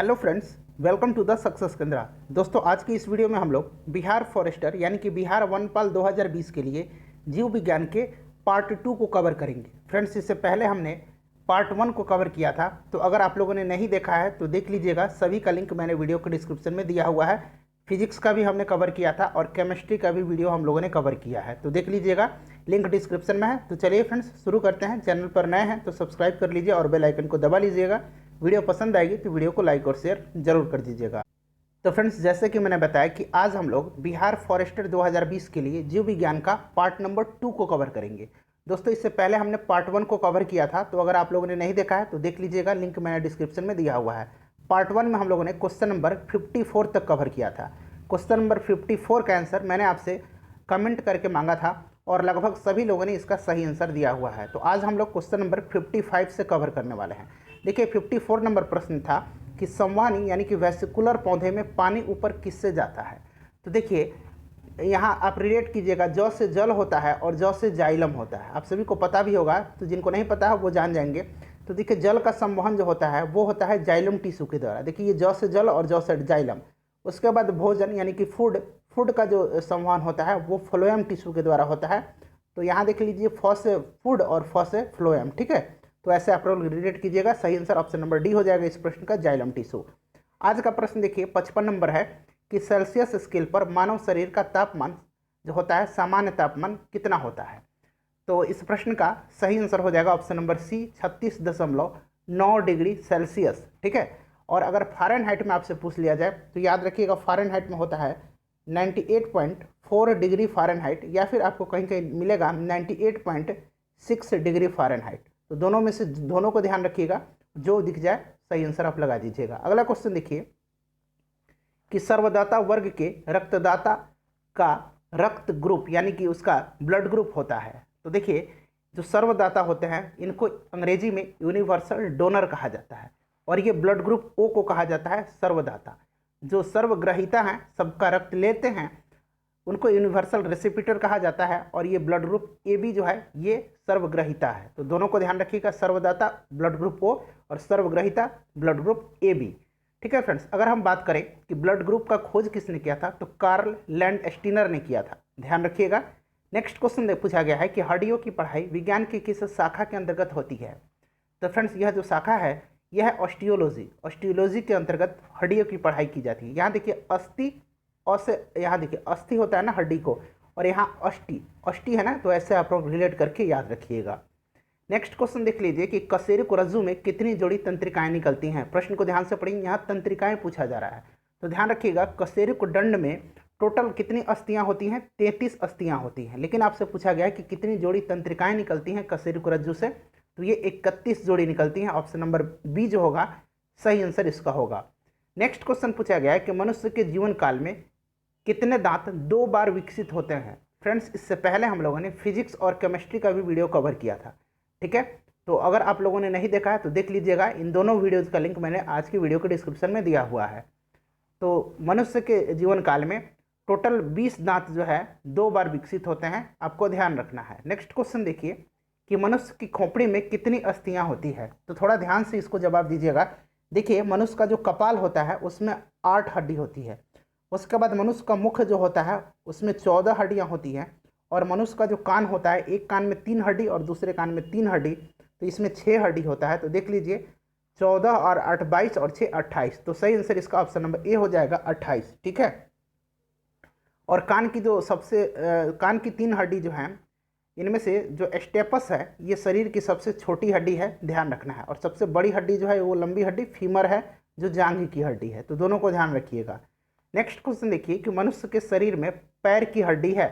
Hello friends, welcome to the success Kendra. दोस्तों, आज की इस वीडियो में हम लोग बिहार फॉरेस्टर यानी कि बिहार वनपाल 2020 के लिए जीव विज्ञान के पार्ट 2 को कवर करेंगे। फ्रेंड्स, इससे पहले हमने पार्ट 1 को कवर किया था, तो अगर आप लोगों ने नहीं देखा है तो देख लीजिएगा। सभी का लिंक मैंने वीडियो के डिस्क्रिप्शन में दिया हुआ है। फिजिक्स का भी हमने कवर किया था और केमिस्ट्री का भी वीडियो हम लोगों ने कवर किया है, तो देख लीजिएगा, लिंक डिस्क्रिप्शन में है। तो चलिए फ्रेंड्स, शुरू करते हैं। चैनल पर नए हैं तो सब्सक्राइब कर लीजिए और बेल आइकन को दबा लीजिएगा। वीडियो पसंद आएगी तो वीडियो को लाइक और शेयर जरूर कर दीजिएगा। तो फ्रेंड्स, जैसे कि मैंने बताया कि आज हम लोग बिहार फॉरेस्टर 2020 के लिए जीव विज्ञान का पार्ट नंबर 2 को कवर करेंगे। दोस्तों, इससे पहले हमने पार्ट 1 को कवर किया था, तो अगर आप लोगों ने नहीं देखा है तो देख लीजिएगा, लिंक मैंने डिस्क्रिप्शन में दिया हुआ है। पार्ट 1 में हम लोगों ने क्वेश्चन नंबर 54 तक कवर किया था। क्वेश्चन नंबर 54 का आंसर मैंने आपसे कमेंट करके मांगा था और लगभग सभी लोगों ने इसका सही आंसर दिया हुआ है। तो आज हम लोग क्वेश्चन नंबर 55 से कवर करने वाले हैं। देखिए, 54 नंबर प्रश्न था कि संवहनी यानी कि वेसिकुलर पौधे में पानी ऊपर किससे जाता है। तो देखिए, यहाँ आप रिलेट कीजिएगा, जौ से जल होता है और जौ से जाइलम होता है। आप सभी को पता भी होगा, तो जिनको नहीं पता है वो जान जाएंगे। तो देखिए, जल का संवहन जो होता है वो होता है जाइलम टिश्यू के द्वारा। देखिए, ये जौ से जल और जौ से जाइलम। उसके बाद भोजन यानी कि फूड का जो संवहन होता है वो फ्लोएम टिश्यू के द्वारा होता है। तो यहाँ देख लीजिए, फ से फूड और फ से फ्लोएम, ठीक है। तो ऐसे आप लोग रिलेट कीजिएगा। सही आंसर ऑप्शन नंबर डी हो जाएगा इस प्रश्न का, जाइलम टिश्यू। आज का प्रश्न देखिए, 55 नंबर है कि सेल्सियस स्केल पर मानव शरीर का तापमान जो होता है, सामान्य तापमान कितना होता है। तो इस प्रश्न का सही आंसर हो जाएगा option number C, 36.9 degree Celsius, ठीक है। और अगर फ़ारेनहाइट में आपसे पूछ लिया जाए तो याद रखिएगा, फ़ारेनहाइट में होता है 98.4 डिग्री फ़ारेनहाइट, या फिर आपको कहीं कहीं मिलेगा 98.6 डिग्री फ़ारेनहाइट। तो दोनों में से दोनों को ध्यान रखिएगा, जो दिख जाए सही आंसर आप लगा दीजिएगा। अगला क्वेश्चन देखिए कि सर्वदाता वर्ग के रक्तदाता का रक्त ग्रुप यानी कि उसका ब्लड ग्रुप होता है। तो देखिए, जो सर्वदाता होते हैं इनको अंग्रेजी में यूनिवर्सल डोनर कहा जाता है, और ये ब्लड ग्रुप ओ को कहा जाता है सर्वदाता। जो सर्वग्रहीता हैं, सबका रक्त लेते हैं, उनको यूनिवर्सल रेसिपिटर कहा जाता है। और ये ब्लड ग्रुप ए बी जो है ये सर्वग्रहीता है। तो दोनों को ध्यान रखिएगा, सर्वदाता ब्लड ग्रुप ओ और सर्वग्रहीता ब्लड ग्रुप ए बी, ठीक है फ्रेंड्स। अगर हम बात करें कि ब्लड ग्रुप का खोज किसने किया था, तो कार्ल लैंडस्टीनर ने किया था, ध्यान रखिएगा। नेक्स्ट क्वेश्चन पूछा गया है कि हड्डियों की पढ़ाई विज्ञान की किस शाखा के अंतर्गत होती है। तो फ्रेंड्स, यह जो शाखा है यह है ऑस्टियोलॉजी। ऑस्टियोलॉजी के अंतर्गत हड्डियों की पढ़ाई की जाती है। यहाँ देखिए, अस्थि और से यहाँ देखिए अस्थि होता है ना हड्डी को, और यहाँ अष्टि है ना, तो ऐसे आप लोग रिलेट करके याद रखिएगा। नेक्स्ट क्वेश्चन देख लीजिए कि कशेरुक रज्जु में कितनी जोड़ी तंत्रिकाएं निकलती हैं। प्रश्न को ध्यान से पढ़िए, यहाँ तंत्रिकाएं पूछा जा रहा है। तो ध्यान रखिएगा, कशेरुक दंड में टोटल कितनी अस्थियां होती हैं, 33 अस्थियां होती हैं। लेकिन आपसे पूछा गया है कि कितनी जोड़ी तंत्रिकाएं निकलती हैं कशेरुक रज्जु से, तो ये 31 जोड़ी निकलती हैं। ऑप्शन नंबर बी जो होगा सही आंसर इसका होगा। नेक्स्ट क्वेश्चन पूछा गया है कि मनुष्य के जीवन काल में कितने दांत 2 बार विकसित होते हैं। फ्रेंड्स, इससे पहले हम लोगों ने फिजिक्स और केमिस्ट्री का भी वीडियो कवर किया था, ठीक है। तो अगर आप लोगों ने नहीं देखा है तो देख लीजिएगा, इन दोनों वीडियोज का लिंक मैंने आज की वीडियो के डिस्क्रिप्शन में दिया हुआ है। तो मनुष्य के जीवन काल में टोटल 20 दांत जो है 2 बार विकसित होते हैं, आपको ध्यान रखना है। नेक्स्ट क्वेश्चन देखिए कि मनुष्य की खोपड़ी में कितनी अस्थियां होती है। तो थोड़ा ध्यान से इसको जवाब दीजिएगा। देखिए, मनुष्य का जो कपाल होता है उसमें 8 हड्डी होती है। उसके बाद मनुष्य का मुख जो होता है उसमें 14 हड्डियां होती हैं। और मनुष्य का जो कान होता है, एक कान में 3 हड्डी और दूसरे कान में 3 हड्डी, तो इसमें 6 हड्डी होता है। तो देख लीजिए, 14 और 8 22 और 6 28। तो सही आंसर इसका ऑप्शन नंबर ए हो जाएगा, 28, ठीक है। और कान की जो कान की 3 हड्डी जो हैं, इनमें से जो स्टेपस है ये शरीर की सबसे छोटी हड्डी है, ध्यान रखना है। और सबसे बड़ी हड्डी जो है वो लंबी हड्डी फीमर है, जो जांघ की हड्डी है। तो दोनों को ध्यान रखिएगा। नेक्स्ट क्वेश्चन देखिए कि मनुष्य के शरीर में पैर की हड्डी है।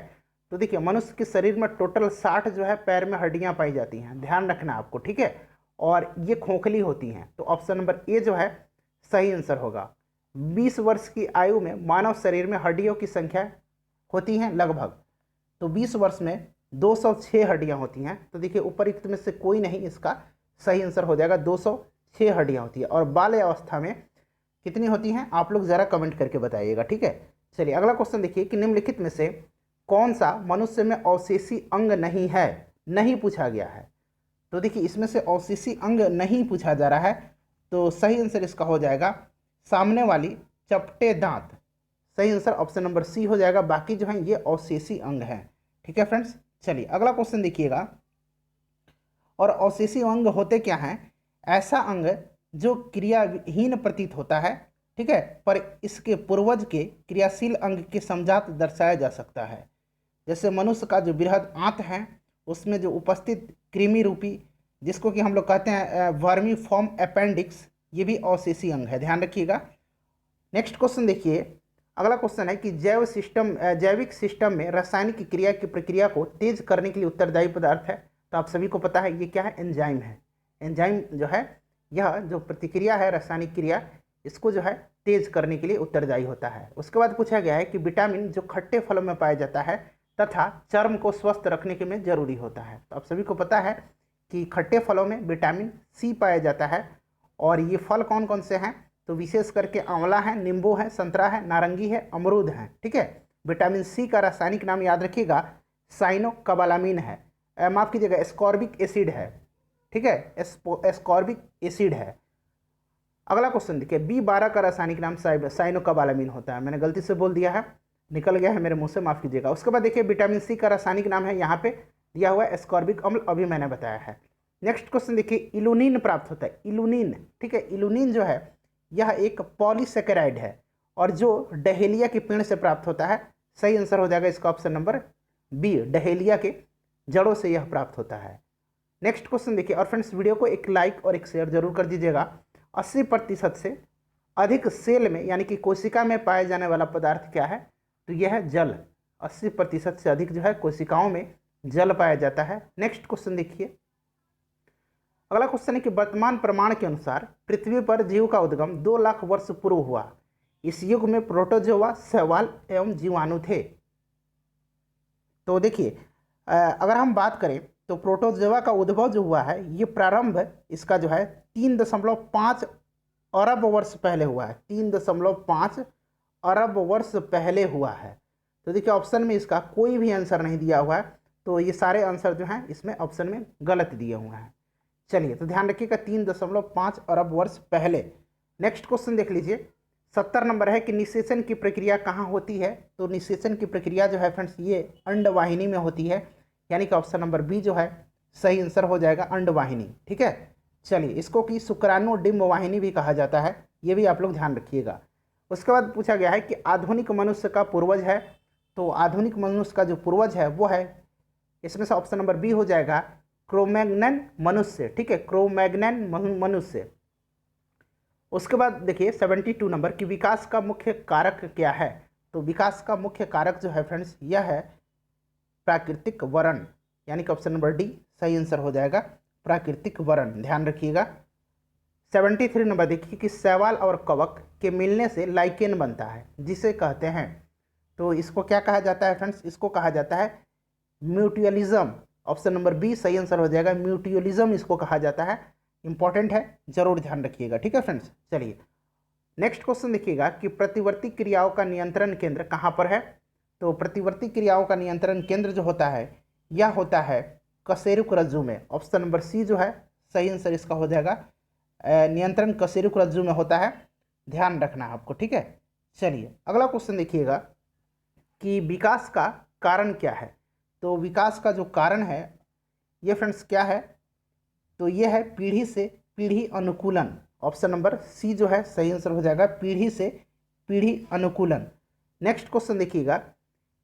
तो देखिए, मनुष्य के शरीर में टोटल 60 जो है पैर में हड्डियां पाई जाती हैं, ध्यान रखना आपको, ठीक है। और ये खोखली होती हैं। तो ऑप्शन नंबर ए जो है सही आंसर होगा। 20 वर्ष की आयु में मानव शरीर में हड्डियों की संख्या होती हैं लगभग, तो 20 वर्ष में 206 हड्डियां होती हैं। तो देखिए, उपरोक्त में से कोई नहीं, इसका सही आंसर हो जाएगा, 206 हड्डियां होती है। और बाल्य अवस्था में कितनी होती हैं आप लोग ज़रा कमेंट करके बताइएगा, ठीक है। चलिए अगला क्वेश्चन देखिए कि निम्नलिखित में से कौन सा मनुष्य में अवशेषी अंग नहीं है, नहीं पूछा गया है। तो देखिए, इसमें से अवशेषी अंग नहीं पूछा जा रहा है, तो सही आंसर इसका हो जाएगा सामने वाली चपटे दांत। सही आंसर ऑप्शन नंबर सी हो जाएगा। बाकी जो है ये अवशेषी अंग है। ठीक है फ्रेंड्स, चलिए अगला क्वेश्चन देखिएगा। और अवशेषी अंग होते क्या हैं? ऐसा अंग जो क्रियाहीन प्रतीत होता है, ठीक है, पर इसके पूर्वज के क्रियाशील अंग के समजात दर्शाया जा सकता है। जैसे मनुष्य का जो बृहद आंत है उसमें जो उपस्थित कृमि रूपी, जिसको कि हम लोग कहते हैं वर्मी फॉर्म अपेंडिक्स, ये भी अवशेषी अंग है, ध्यान रखिएगा। नेक्स्ट क्वेश्चन देखिए। अगला क्वेश्चन है कि जैविक सिस्टम में रासायनिक क्रिया की प्रक्रिया को तेज करने के लिए उत्तरदायी पदार्थ है। तो आप सभी को पता है ये क्या है? एंजाइम है। एंजाइम जो है यह जो प्रतिक्रिया है रासायनिक क्रिया, इसको जो है तेज करने के लिए उत्तरदायी होता है। उसके बाद पूछा गया है कि विटामिन जो खट्टे फलों में पाया जाता है तथा चर्म को स्वस्थ रखने के में जरूरी होता है। तो आप सभी को पता है कि खट्टे फलों में विटामिन सी पाया जाता है। और ये फल कौन कौन से हैं? तो विशेष करके आंवला है, नींबू है, संतरा है, नारंगी है, अमरूद है। ठीक है, विटामिन सी का रासायनिक नाम याद रखिएगा, साइनोकोबालामिन है, माफ कीजिएगा एस्कॉर्बिक एसिड है। ठीक है, एस्कॉर्बिक एसिड है। अगला क्वेश्चन देखिए, B12 का रासायनिक नाम साइनोकोबालामिन होता है। मैंने गलती से बोल दिया है, निकल गया है मेरे मुंह से, माफ कीजिएगा। उसके बाद देखिए विटामिन सी का रासायनिक नाम है, यहाँ पे दिया हुआ है एस्कॉर्बिक अम्ल, अभी मैंने बताया है। नेक्स्ट क्वेश्चन देखिए, इलुनिन प्राप्त होता है, इलुनिन। ठीक है, इलुनिन जो है यह एक पॉलीसेकेराइड है और जो डहेलिया के पेड़ से प्राप्त होता है। सही आंसर हो जाएगा इसका ऑप्शन नंबर बी, डहेलिया के जड़ों से यह प्राप्त होता है। नेक्स्ट क्वेश्चन देखिए। और फ्रेंड्स वीडियो को एक लाइक और एक शेयर जरूर कर दीजिएगा। 80% से अधिक सेल में यानी कि कोशिका में पाए जाने वाला पदार्थ क्या है? तो यह है जल। 80% से अधिक जो है कोशिकाओं में जल पाया जाता है। नेक्स्ट क्वेश्चन देखिए। अगला क्वेश्चन है कि वर्तमान प्रमाण के अनुसार पृथ्वी पर जीव का उद्गम 2 लाख वर्ष पूर्व हुआ। इस युग में प्रोटोजोआ, शैवाल एवं जीवाणु थे। तो देखिए अगर हम बात करें तो प्रोटोजोआ का उद्भव जो हुआ है ये प्रारंभ इसका जो है 3.5 अरब वर्ष पहले हुआ है। 3.5 अरब वर्ष पहले हुआ है। तो देखिए ऑप्शन में इसका कोई भी आंसर नहीं दिया हुआ है, तो ये सारे आंसर जो हैं इसमें ऑप्शन में गलत दिए हुए हैं। चलिए तो ध्यान रखिएगा 3.5 अरब वर्ष पहले। नेक्स्ट क्वेश्चन देख लीजिए। 70 नंबर है कि निषेचन की प्रक्रिया कहाँ होती है? तो निषेचन की प्रक्रिया जो है फ्रेंड्स ये अंडवाहिनी में होती है, यानी कि ऑप्शन नंबर बी जो है सही आंसर हो जाएगा, अंडवाहिनी। ठीक है, चलिए इसको कि शुक्राणु डिंब वाहिनी भी कहा जाता है, ये भी आप लोग ध्यान रखिएगा। उसके बाद पूछा गया है कि आधुनिक मनुष्य का पूर्वज है। तो आधुनिक मनुष्य का जो पूर्वज है वो है, इसमें से ऑप्शन नंबर बी हो जाएगा, क्रोमैग्नन मनुष्य। ठीक है, क्रोमैग्नन मनुष्य। उसके बाद देखिए 72 नंबर कि विकास का मुख्य कारक क्या है? तो विकास का मुख्य कारक जो है फ्रेंड्स यह है प्राकृतिक वरण, यानी कि ऑप्शन नंबर डी सही आंसर हो जाएगा, प्राकृतिक वरण। ध्यान रखिएगा। 73 नंबर देखिए कि शैवाल और कवक के मिलने से लाइकेन बनता है, जिसे कहते हैं। तो इसको क्या कहा जाता है फ्रेंड्स? इसको कहा जाता है म्यूचुअलिज्म। ऑप्शन नंबर बी सही आंसर हो जाएगा, म्यूचुअलिज्म इसको कहा जाता है। इंपॉर्टेंट है, जरूर ध्यान रखिएगा। ठीक है फ्रेंड्स, चलिए नेक्स्ट क्वेश्चन देखिएगा कि प्रतिवर्ती क्रियाओं का नियंत्रण केंद्र कहाँ पर है? तो प्रतिवर्ती क्रियाओं का नियंत्रण केंद्र जो होता है यह होता है कशेरुक रज्जु में। ऑप्शन नंबर सी जो है सही आंसर इसका हो जाएगा, नियंत्रण कशेरुक रज्जु में होता है, ध्यान रखना आपको। ठीक है, चलिए अगला क्वेश्चन देखिएगा कि विकास का कारण क्या है? तो विकास का जो कारण है ये फ्रेंड्स क्या है? तो ये है पीढ़ी से पीढ़ी अनुकूलन। ऑप्शन नंबर सी जो है सही आंसर हो जाएगा, पीढ़ी से पीढ़ी अनुकूलन। नेक्स्ट क्वेश्चन देखिएगा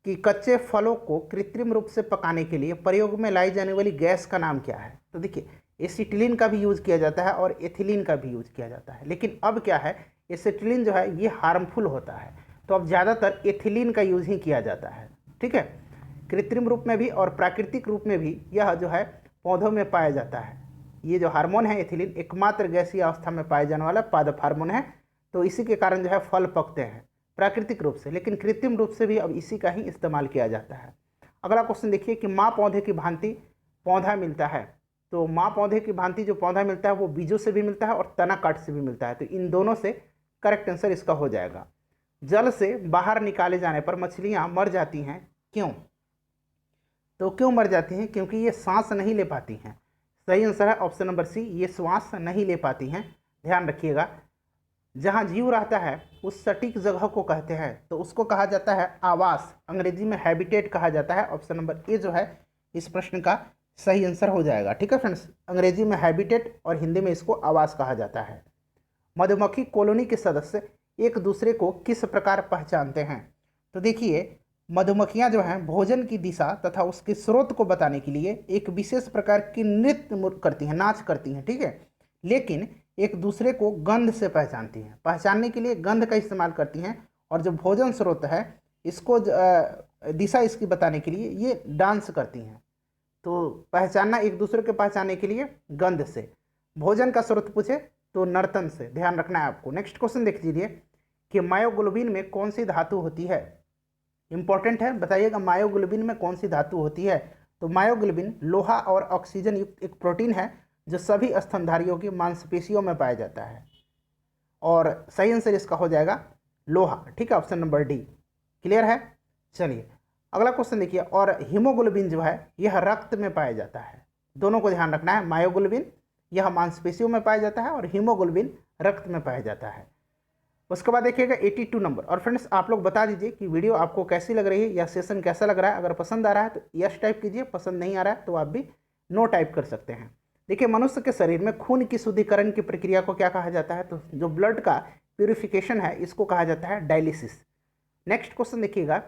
कि कच्चे फलों को कृत्रिम रूप से पकाने के लिए प्रयोग में लाई जाने वाली गैस का नाम क्या है? तो देखिए एसिटिलीन का भी यूज किया जाता है और एथिलीन का भी यूज किया जाता है, लेकिन अब क्या है एसिटिलीन जो है ये हार्मफुल होता है, तो अब ज़्यादातर एथिलीन का यूज ही किया जाता है। ठीक है, कृत्रिम रूप में भी और प्राकृतिक रूप में भी यह जो है पौधों में पाया जाता है। ये जो हार्मोन है एथिलीन एकमात्र गैसीय अवस्था में पाए जाने वाला पादप हार्मोन है, तो इसी के कारण जो है फल पकते हैं प्राकृतिक रूप से, लेकिन कृत्रिम रूप से भी अब इसी का ही इस्तेमाल किया जाता है। अगला क्वेश्चन देखिए कि माँ पौधे की भांति पौधा मिलता है। तो माँ पौधे की भांति जो पौधा मिलता है वो बीजों से भी मिलता है और तना काट से भी मिलता है, तो इन दोनों से करेक्ट आंसर इसका हो जाएगा। जल से बाहर निकाले जाने पर मछलियाँ मर जाती हैं, क्यों? तो क्यों मर जाती हैं? क्योंकि ये सांस नहीं ले पाती हैं। सही आंसर है ऑप्शन नंबर सी, ये श्वास नहीं ले पाती हैं, ध्यान रखिएगा। जहाँ जीव रहता है उस सटीक जगह को कहते हैं, तो उसको कहा जाता है आवास, अंग्रेजी में हैबिटेट कहा जाता है। ऑप्शन नंबर ए जो है इस प्रश्न का सही आंसर हो जाएगा। ठीक है फ्रेंड्स, अंग्रेजी में हैबिटेट और हिंदी में इसको आवास कहा जाता है। मधुमक्खी कॉलोनी के सदस्य एक दूसरे को किस प्रकार पहचानते हैं? तो देखिए, मधुमक्खियां जो हैं भोजन की दिशा तथा उसके स्रोत को बताने के लिए एक विशेष प्रकार की नृत्य करती हैं, नाच करती हैं, ठीक है, लेकिन एक दूसरे को गंध से पहचानती हैं। पहचानने के लिए गंध का इस्तेमाल करती हैं, और जो भोजन स्रोत है इसको दिशा इसकी बताने के लिए ये डांस करती हैं। तो पहचानना एक दूसरे के पहचानने के लिए गंध से, भोजन का स्रोत पूछे तो नर्तन से, ध्यान रखना है आपको। नेक्स्ट क्वेश्चन देख लीजिए कि मायोग्लोबिन में कौन सी धातु होती है? इंपॉर्टेंट है, बताइएगा मायोग्लोबिन में कौन सी धातु होती है? तो मायोग्लोबिन लोहा और ऑक्सीजन युक्त एक प्रोटीन है जो सभी स्तनधारियों की मांसपेशियों में पाया जाता है, और सही आंसर इसका हो जाएगा लोहा। ठीक है, ऑप्शन नंबर डी। क्लियर है? चलिए अगला क्वेश्चन देखिए, और हीमोग्लोबिन जो है यह रक्त में पाया जाता है। दोनों को ध्यान रखना है, मायोग्लोबिन यह मांसपेशियों में पाया जाता है और हीमोग्लोबिन रक्त में पाया जाता है। उसके बाद देखिएगा 82 नंबर। और फ्रेंड्स आप लोग बता दीजिए कि वीडियो आपको कैसी लग रही है या सेशन कैसा लग रहा है। अगर पसंद आ रहा है तो यस टाइप कीजिए, पसंद नहीं आ रहा है तो आप भी नो टाइप कर सकते हैं। देखिए, मनुष्य के शरीर में खून की शुद्धिकरण की प्रक्रिया को क्या कहा जाता है? तो जो ब्लड का प्यूरिफिकेशन है इसको कहा जाता है डायलिसिस। नेक्स्ट क्वेश्चन देखिएगा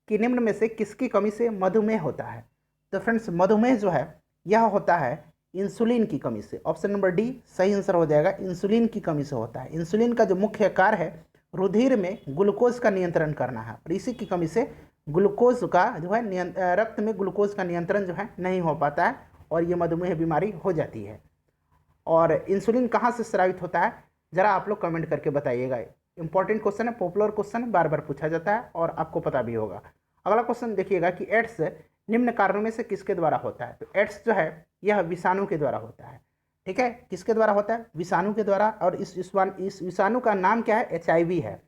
कि निम्न में से किसकी कमी से मधुमेह होता है? तो फ्रेंड्स मधुमेह जो है यह होता है इंसुलिन की कमी से। ऑप्शन नंबर डी सही आंसर हो जाएगा, इंसुलिन की कमी से होता है। इंसुलिन का जो मुख्य कार्य है रुधिर में ग्लूकोज का नियंत्रण करना है, और इसी की कमी से ग्लूकोज का जो है रक्त में ग्लूकोज का नियंत्रण जो है नहीं हो पाता है, और ये मधुमेह बीमारी हो जाती है। और इंसुलिन कहाँ से स्रावित होता है जरा आप लोग कमेंट करके बताइएगा। इंपॉर्टेंट क्वेश्चन है, पॉपुलर क्वेश्चन है, बार बार पूछा जाता है और आपको पता भी होगा। अगला क्वेश्चन देखिएगा कि एड्स निम्न कारणों में से किसके द्वारा होता है? तो एड्स जो है यह विषाणु के द्वारा होता है। ठीक है, किसके द्वारा होता है? विषाणु के द्वारा। और इस विषाणु का नाम क्या है? HIV है।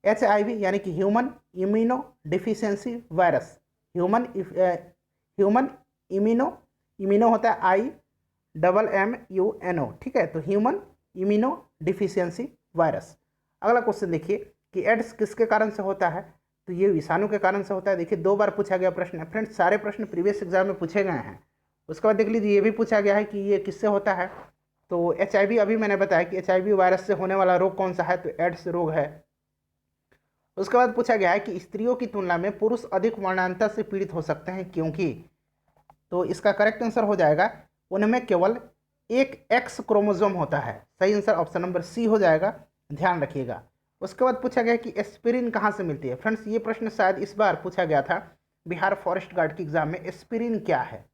HIV यानी कि human immuno deficiency virus. Human immuno होता है IMMUNO। ठीक है, तो ह्यूमन इम्यूनो डिफिशियंसी वायरस। अगला क्वेश्चन देखिए कि एड्स किसके कारण से होता है? तो ये विषाणु के कारण से होता है। देखिए 2 बार पूछा गया प्रश्न है फ्रेंड्स, सारे प्रश्न प्रीवियस एग्जाम में पूछे गए हैं। उसके बाद देख लीजिए ये भी पूछा गया है कि ये किससे होता है? तो HIV, अभी मैंने बताया कि HIV वायरस से होने वाला रोग कौन सा है? तो एड्स रोग है। उसके बाद पूछा गया है कि स्त्रियों की तुलना में पुरुष अधिक वर्णांतर से पीड़ित हो सकते हैं, क्योंकि? तो इसका करेक्ट आंसर हो जाएगा उनमें केवल एक X क्रोमोसोम होता है। सही आंसर ऑप्शन नंबर सी हो जाएगा, ध्यान रखिएगा। उसके बाद पूछा गया कि एस्पिरिन कहाँ से मिलती है? फ्रेंड्स ये प्रश्न शायद इस बार पूछा गया था बिहार फॉरेस्ट गार्ड के एग्जाम में। एस्पिरिन क्या है?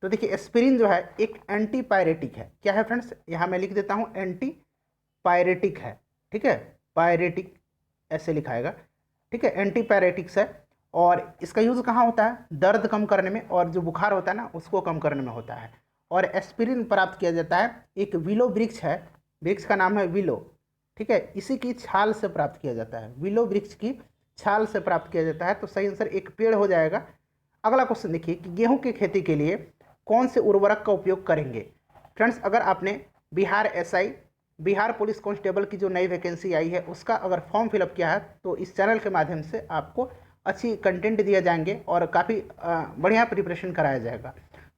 तो देखिए एस्पिरिन जो है एक एंटीपायरेटिक है। क्या है फ्रेंड्स? यहाँ मैं लिख देता हूँ, एंटीपायरेटिक है। ठीक है, पायरेटिक ऐसे लिखाएगा। ठीक है, एंटीपायरेटिक्स है, और इसका यूज़ कहाँ होता है? दर्द कम करने में, और जो बुखार होता है ना उसको कम करने में होता है। और एस्पिरिन प्राप्त किया जाता है, एक विलो वृक्ष है, वृक्ष का नाम है विलो। ठीक है, इसी की छाल से प्राप्त किया जाता है, विलो वृक्ष की छाल से प्राप्त किया जाता है। तो सही आंसर एक पेड़ हो जाएगा। अगला क्वेश्चन देखिए कि गेहूं की खेती के लिए कौन से उर्वरक का उपयोग करेंगे? फ्रेंड्स अगर आपने Bihar SI, Bihar police constable की जो नई वैकेंसी आई है उसका अगर फॉर्म फिलअप किया है तो इस चैनल के माध्यम से आपको अच्छी कंटेंट दिए जाएंगे और काफ़ी बढ़िया प्रिपरेशन कराया जाएगा।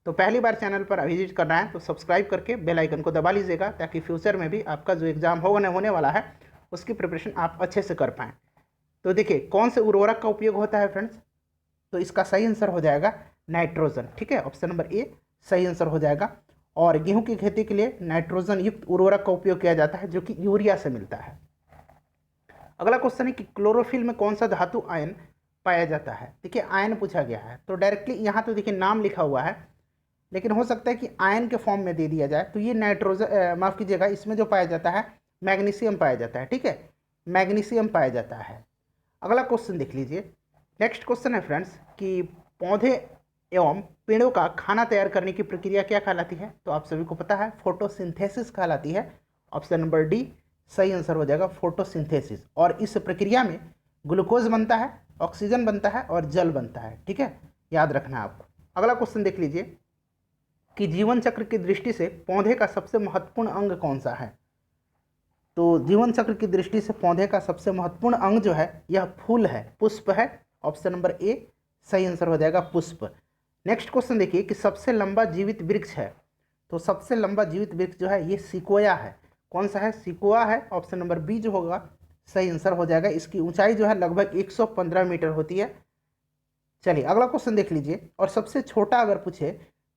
तो पहली बार चैनल पर विजिट करना है तो सब्सक्राइब करके बेल आइकन को दबा लीजिएगा, ताकि फ्यूचर में भी आपका जो एग्ज़ाम होने वाला है उसकी प्रिपरेशन आप अच्छे से कर पाएँ। तो देखिए कौन से उर्वरक का उपयोग होता है फ्रेंड्स? तो इसका सही आंसर हो जाएगा नाइट्रोजन। ठीक है, ऑप्शन नंबर ए सही आंसर हो जाएगा। और गेहूं की खेती के लिए नाइट्रोजन युक्त उर्वरक का उपयोग किया जाता है, जो कि यूरिया से मिलता है। अगला क्वेश्चन है कि क्लोरोफिल में कौन सा धातु आयन पाया जाता है? देखिए आयन पूछा गया है, तो डायरेक्टली यहाँ तो देखिए नाम लिखा हुआ है, लेकिन हो सकता है कि आयन के फॉर्म में दे दिया जाए। तो ये नाइट्रोजन, माफ़ कीजिएगा, इसमें जो पाया जाता है मैग्नीशियम पाया जाता है। ठीक है, मैग्नीशियम पाया जाता है। अगला क्वेश्चन देख लीजिए। नेक्स्ट क्वेश्चन है फ्रेंड्स कि पौधे एवं पेड़ों का खाना तैयार करने की प्रक्रिया क्या कहलाती है? तो आप सभी को पता है फोटोसिंथेसिस कहलाती है। ऑप्शन नंबर डी सही आंसर हो जाएगा, फोटोसिंथेसिस। और इस प्रक्रिया में ग्लूकोज बनता है, ऑक्सीजन बनता है और जल बनता है। ठीक है, याद रखना है आपको। अगला क्वेश्चन देख लीजिए कि जीवन चक्र की दृष्टि से पौधे का सबसे महत्वपूर्ण अंग कौन सा है? तो जीवन चक्र की दृष्टि से पौधे का सबसे महत्वपूर्ण अंग जो है यह फूल है, पुष्प है। ऑप्शन नंबर ए सही आंसर हो जाएगा पुष्प। नेक्स्ट क्वेश्चन देखिए कि सबसे लंबा जीवित वृक्ष है, तो सबसे लंबा जीवित वृक्ष जो है ये सिकोया है। कौन सा है? सिकोया है। ऑप्शन नंबर बी जो होगा सही आंसर हो जाएगा। इसकी ऊंचाई जो है लगभग 115 मीटर होती है। चलिए अगला क्वेश्चन देख लीजिए। और सबसे छोटा अगर पूछे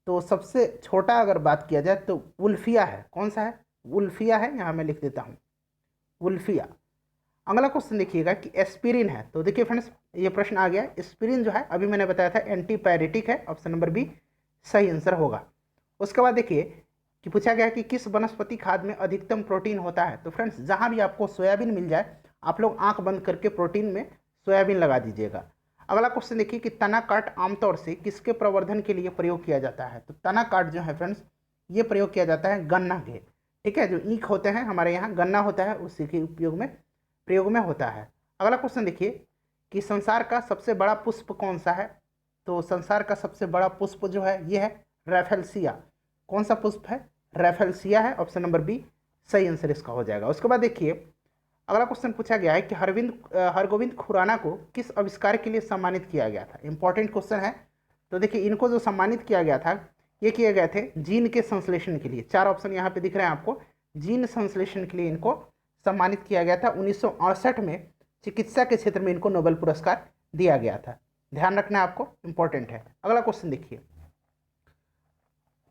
तो सबसे छोटा अगर बात किया जाए तो वुल्फिया है। कौन सा है? वुल्फिया है, यहाँ मैं लिख देता हूँ वुल्फिया। अगला क्वेश्चन देखिएगा कि एस्पिरिन है। तो देखिए फ्रेंड्स ये प्रश्न आ गया। एस्पिरिन जो है अभी मैंने बताया था एंटीपायरेटिक है। ऑप्शन नंबर बी सही आंसर होगा। उसके बाद देखिए कि पूछा गया कि किस वनस्पति खाद में अधिकतम प्रोटीन होता है। तो फ्रेंड्स जहाँ भी आपको सोयाबीन मिल जाए आप लोग आंख बंद करके प्रोटीन में सोयाबीन लगा दीजिएगा। अगला क्वेश्चन देखिए कि तना काट आमतौर से किसके प्रवर्धन के लिए प्रयोग किया जाता है। तो तना काट जो है फ्रेंड्स ये प्रयोग किया जाता है गन्ना के, ठीक है, जो ईख होते हैं हमारे यहाँ गन्ना होता है उसी के प्रयोग में होता है। अगला क्वेश्चन देखिए कि संसार का सबसे बड़ा पुष्प कौन सा है। तो संसार का सबसे बड़ा पुष्प जो है ये है रैफेलसिया। कौन सा पुष्प है? रैफेलसिया है। ऑप्शन नंबर बी सही आंसर इसका हो जाएगा। उसके बाद देखिए अगला क्वेश्चन पूछा गया है कि हरगोविंद खुराना को किस आविष्कार के लिए सम्मानित किया गया था। इंपॉर्टेंट क्वेश्चन है। तो देखिए इनको जो सम्मानित किया गया था ये किए गए थे जीन के संश्लेषण के लिए। 4 ऑप्शन यहाँ पे दिख रहे हैं आपको। जीन संश्लेषण के लिए इनको सम्मानित किया गया था। 1968 में चिकित्सा के क्षेत्र में इनको नोबेल पुरस्कार दिया गया था। ध्यान रखना है आपको, इंपॉर्टेंट है। अगला क्वेश्चन देखिए।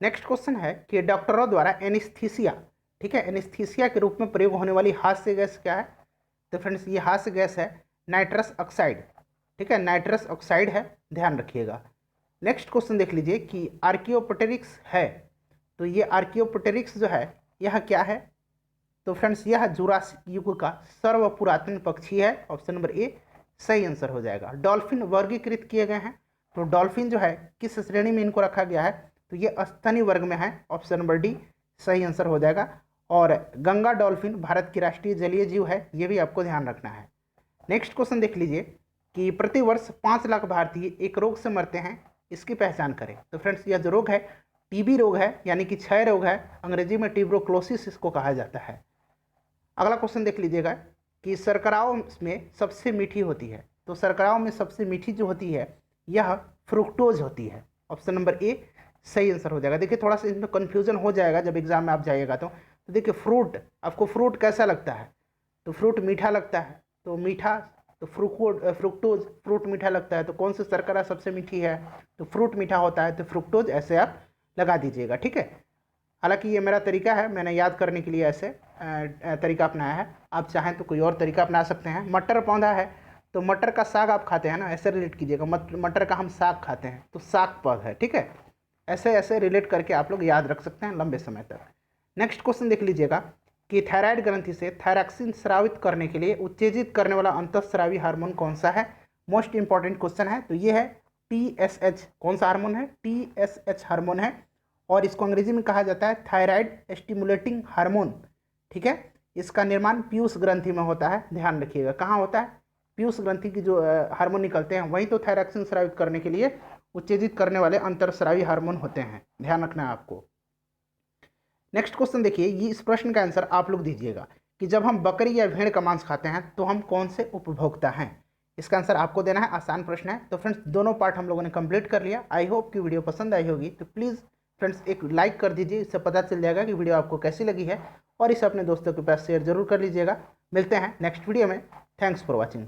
नेक्स्ट क्वेश्चन है कि डॉक्टरों द्वारा एनेस्थीसिया, ठीक है, एनेस्थीसिया के रूप में प्रयोग होने वाली हास्य गैस क्या है। तो फ्रेंड्स ये हास्य गैस है नाइट्रस ऑक्साइड, ठीक है, नाइट्रस ऑक्साइड है, ध्यान रखिएगा। नेक्स्ट क्वेश्चन देख लीजिए कि आर्कियोप्टेरिक्स है। तो ये आर्कियोप्टेरिक्स जो है यह क्या है। तो फ्रेंड्स यह जुरासिक युग का सर्व पुरातन पक्षी है। ऑप्शन नंबर ए सही आंसर हो जाएगा। डॉल्फिन वर्गीकृत किए गए हैं। तो डॉल्फिन जो है किस श्रेणी में इनको रखा गया है। तो ये स्तनी वर्ग में है। ऑप्शन नंबर डी सही आंसर हो जाएगा। और गंगा डॉल्फिन भारत की राष्ट्रीय जलीय जीव है, ये भी आपको ध्यान रखना है। नेक्स्ट क्वेश्चन देख लीजिए कि प्रतिवर्ष 5 लाख भारतीय एक रोग से मरते हैं, इसकी पहचान करें। तो फ्रेंड्स यह जो रोग है टीबी रोग है, यानी कि क्षय रोग है। अंग्रेजी में ट्यूबरकुलोसिस इसको कहा जाता है। अगला क्वेश्चन देख लीजिएगा कि शर्कराओं में सबसे मीठी होती है। तो शर्कराओं में सबसे मीठी जो होती है यह फ्रुक्टोज होती है। ऑप्शन नंबर ए सही आंसर हो जाएगा। देखिए थोड़ा सा इसमें कन्फ्यूजन हो जाएगा जब एग्जाम में आप जाइएगा। तो देखिए फ्रूट, आपको फ्रूट कैसा लगता है। तो फ्रूट मीठा लगता है, तो मीठा, तो फ्रुक्टोज फ्रूट मीठा लगता है, तो कौन सी शर्करा सबसे मीठी है। तो फ्रूट मीठा होता है, तो फ्रुक्टोज ऐसे आप लगा दीजिएगा, ठीक है। हालांकि ये मेरा तरीका है, मैंने याद करने के लिए ऐसे तरीका अपनाया है। आप चाहें तो कोई और तरीका अपना सकते हैं। मटर पौधा है, तो मटर का साग आप खाते हैं ना, ऐसे रिलेट कीजिएगा। मटर का हम साग खाते हैं, तो साग पौधा है, ठीक है। ऐसे ऐसे रिलेट करके आप लोग याद रख सकते हैं लंबे समय तक। नेक्स्ट क्वेश्चन देख लीजिएगा कि थायराइड ग्रंथि से थायरॉक्सिन स्रावित करने के लिए उत्तेजित करने वाला अंतःस्रावी हार्मोन कौन सा है। मोस्ट इंपॉर्टेंट क्वेश्चन है। तो ये है TSH। कौन सा हार्मोन है? TSH हार्मोन है। और इसको अंग्रेजी में कहा जाता है थायराइड स्टिमुलेटिंग हार्मोन, ठीक है। इसका निर्माण पीयूष ग्रंथि में होता है, ध्यान रखिएगा। कहाँ होता है? पीयूष ग्रंथि की जो हार्मोन निकलते हैं वहीं तो थायरॉक्सिन स्रावित करने के लिए उत्तेजित करने वाले अंतःस्रावी हार्मोन होते हैं, ध्यान रखना है आपको। नेक्स्ट क्वेश्चन देखिए, ये इस प्रश्न का आंसर आप लोग दीजिएगा कि जब हम बकरी या भेड़ का मांस खाते हैं तो हम कौन से उपभोक्ता हैं। इसका आंसर आपको देना है, आसान प्रश्न है। तो फ्रेंड्स दोनों पार्ट हम लोगों ने कंप्लीट कर लिया। आई होप कि वीडियो पसंद आई होगी। तो प्लीज़ फ्रेंड्स एक लाइक कर दीजिए, इससे पता चल जाएगा कि वीडियो आपको कैसी लगी है। और इसे अपने दोस्तों के पास शेयर जरूर कर लीजिएगा। मिलते हैं नेक्स्ट वीडियो में। Thanks for watching.